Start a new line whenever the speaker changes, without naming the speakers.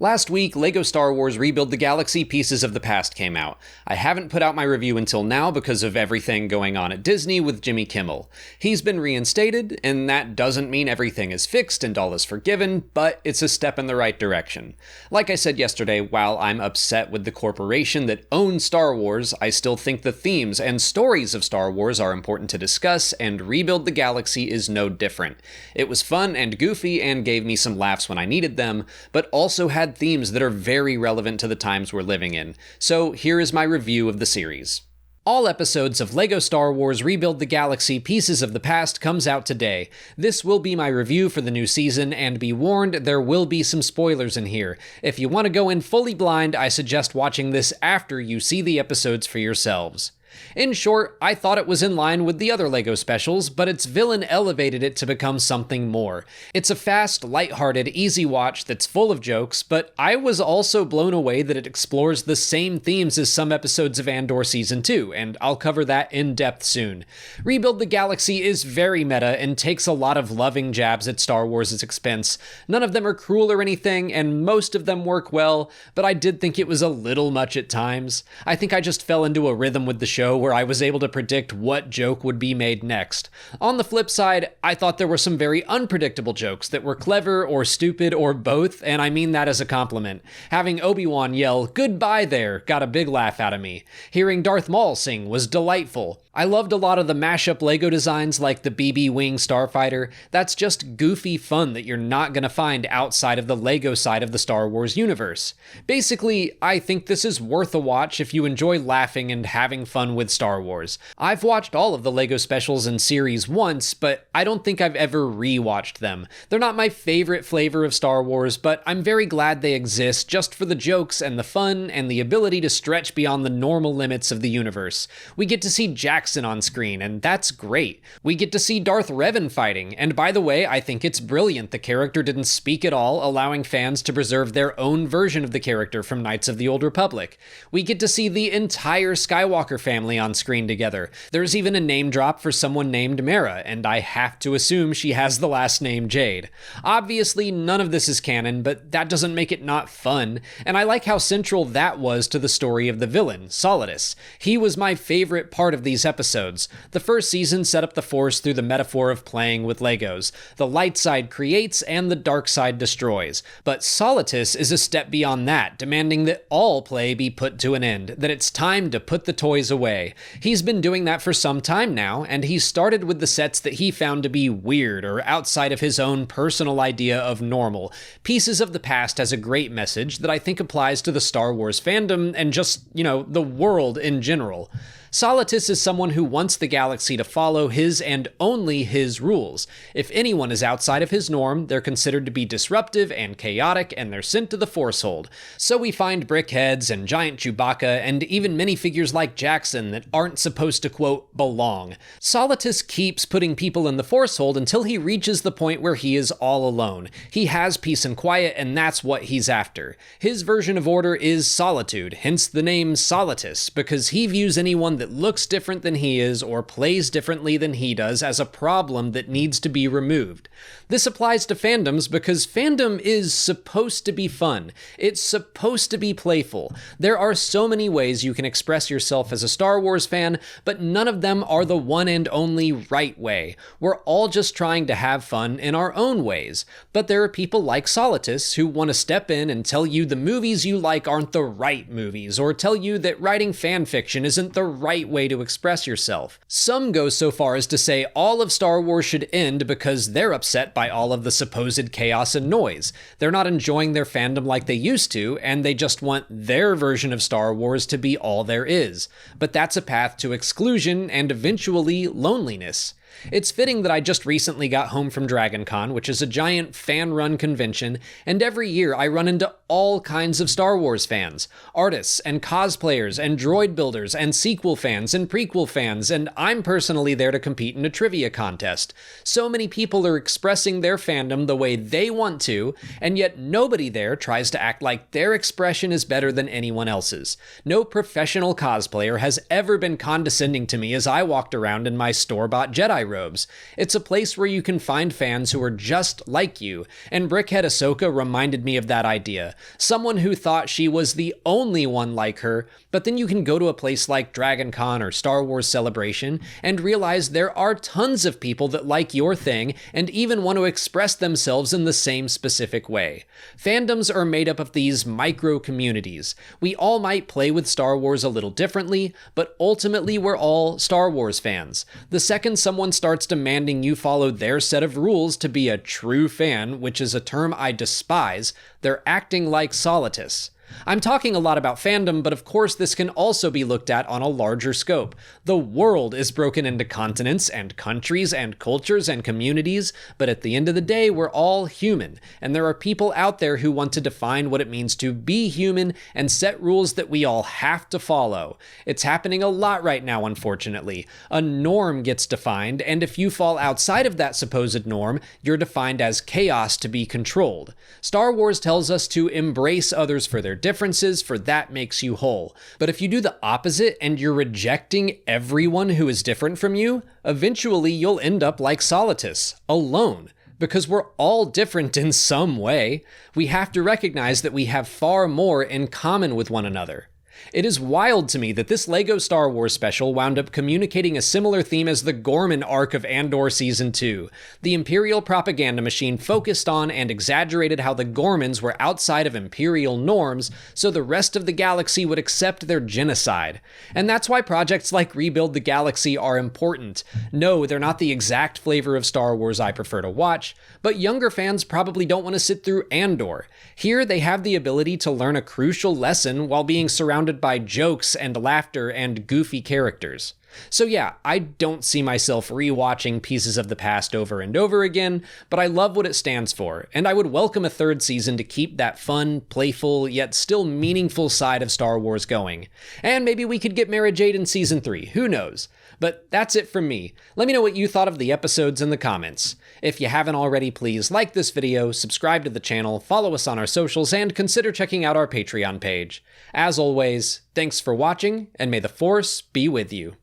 Last week, LEGO Star Wars Rebuild the Galaxy Pieces of the Past came out. I haven't put out my review until now because of everything going on at Disney with Jimmy Kimmel. He's been reinstated, and that doesn't mean everything is fixed and all is forgiven, but it's a step in the right direction. Like I said yesterday, while I'm upset with the corporation that owns Star Wars, I still think the themes and stories of Star Wars are important to discuss, and Rebuild the Galaxy is no different. It was fun and goofy and gave me some laughs when I needed them, but also had themes that are very relevant to the times we're living in. So here is my review of the series. All episodes of LEGO Star Wars Rebuild the Galaxy Pieces of the Past comes out today. This will be my review for the new season, and be warned, there will be some spoilers in here. If you want to go in fully blind, I suggest watching this after you see the episodes for yourselves. In short, I thought it was in line with the other LEGO specials, but its villain elevated it to become something more. It's a fast, lighthearted, easy watch that's full of jokes, but I was also blown away that it explores the same themes as some episodes of Andor Season 2, and I'll cover that in depth soon. Rebuild the Galaxy is very meta and takes a lot of loving jabs at Star Wars' expense. None of them are cruel or anything, and most of them work well, but I did think it was a little much at times. I think I just fell into a rhythm with the show where I was able to predict what joke would be made next. On the flip side, I thought there were some very unpredictable jokes that were clever or stupid or both, and I mean that as a compliment. Having Obi-Wan yell, "Goodbye there," got a big laugh out of me. Hearing Darth Maul sing was delightful. I loved a lot of the mashup LEGO designs like the BB Wing Starfighter. That's just goofy fun that you're not gonna find outside of the LEGO side of the Star Wars universe. Basically, I think this is worth a watch if you enjoy laughing and having fun with Star Wars. I've watched all of the LEGO specials in series once, but I don't think I've ever re-watched them. They're not my favorite flavor of Star Wars, but I'm very glad they exist just for the jokes and the fun and the ability to stretch beyond the normal limits of the universe. We get to see Jackson on screen, and that's great. We get to see Darth Revan fighting, and by the way, I think it's brilliant the character didn't speak at all, allowing fans to preserve their own version of the character from Knights of the Old Republic. We get to see the entire Skywalker family on screen together. There's even a name drop for someone named Mara, and I have to assume she has the last name Jade. Obviously, none of this is canon, but that doesn't make it not fun, and I like how central that was to the story of the villain, Solidus. He was my favorite part of these episodes. The first season set up the Force through the metaphor of playing with Legos. The light side creates and the dark side destroys. But Solidus is a step beyond that, demanding that all play be put to an end, that it's time to put the toys away. He's been doing that for some time now, and he started with the sets that he found to be weird or outside of his own personal idea of normal. Pieces of the Past has a great message that I think applies to the Star Wars fandom and just, the world in general. Solidus is someone who wants the galaxy to follow his and only his rules. If anyone is outside of his norm, they're considered to be disruptive and chaotic, and they're sent to the Force Hold. So we find brickheads and giant Chewbacca, and even minifigures like Jackson that aren't supposed to, quote, belong. Solidus keeps putting people in the Force Hold until he reaches the point where he is all alone. He has peace and quiet, and that's what he's after. His version of order is solitude, hence the name Solidus, because he views anyone that looks different than he is or plays differently than he does as a problem that needs to be removed. This applies to fandoms because fandom is supposed to be fun. It's supposed to be playful. There are so many ways you can express yourself as a Star Wars fan, but none of them are the one and only right way. We're all just trying to have fun in our own ways. But there are people like Solidus who want to step in and tell you the movies you like aren't the right movies, or tell you that writing fan fiction isn't the right way to express yourself. Some go so far as to say all of Star Wars should end because they're upset by all of the supposed chaos and noise. They're not enjoying their fandom like they used to, and they just want their version of Star Wars to be all there is. But that's a path to exclusion and eventually loneliness. It's fitting that I just recently got home from DragonCon, which is a giant fan-run convention, and every year I run into all kinds of Star Wars fans. Artists and cosplayers and droid builders and sequel fans and prequel fans, and I'm personally there to compete in a trivia contest. So many people are expressing their fandom the way they want to, and yet nobody there tries to act like their expression is better than anyone else's. No professional cosplayer has ever been condescending to me as I walked around in my store-bought Jedi Jedi robes. It's a place where you can find fans who are just like you, and Brickhead Ahsoka reminded me of that idea. Someone who thought she was the only one like her, but then you can go to a place like DragonCon or Star Wars Celebration and realize there are tons of people that like your thing and even want to express themselves in the same specific way. Fandoms are made up of these micro communities. We all might play with Star Wars a little differently, but ultimately we're all Star Wars fans. The second someone starts demanding you follow their set of rules to be a true fan, which is a term I despise, they're acting like Solitus. I'm talking a lot about fandom, but of course this can also be looked at on a larger scope. The world is broken into continents and countries and cultures and communities, but at the end of the day, we're all human, and there are people out there who want to define what it means to be human and set rules that we all have to follow. It's happening a lot right now, unfortunately. A norm gets defined, and if you fall outside of that supposed norm, you're defined as chaos to be controlled. Star Wars tells us to embrace others for their differences, for that makes you whole. But if you do the opposite and you're rejecting everyone who is different from you, eventually you'll end up like Solitus, alone. Because we're all different in some way. We have to recognize that we have far more in common with one another. It is wild to me that this LEGO Star Wars special wound up communicating a similar theme as the Gorman arc of Andor Season 2. The Imperial propaganda machine focused on and exaggerated how the Gormans were outside of Imperial norms, so the rest of the galaxy would accept their genocide. And that's why projects like Rebuild the Galaxy are important. No, they're not the exact flavor of Star Wars I prefer to watch, but younger fans probably don't want to sit through Andor. Here, they have the ability to learn a crucial lesson while being surrounded by jokes and laughter and goofy characters. So yeah, I don't see myself rewatching Pieces of the Past over and over again, but I love what it stands for, and I would welcome a third season to keep that fun, playful, yet still meaningful side of Star Wars going. And maybe we could get Mara Jade in Season 3, who knows? But that's it from me. Let me know what you thought of the episodes in the comments. If you haven't already, please like this video, subscribe to the channel, follow us on our socials, and consider checking out our Patreon page. As always, thanks for watching, and may the Force be with you.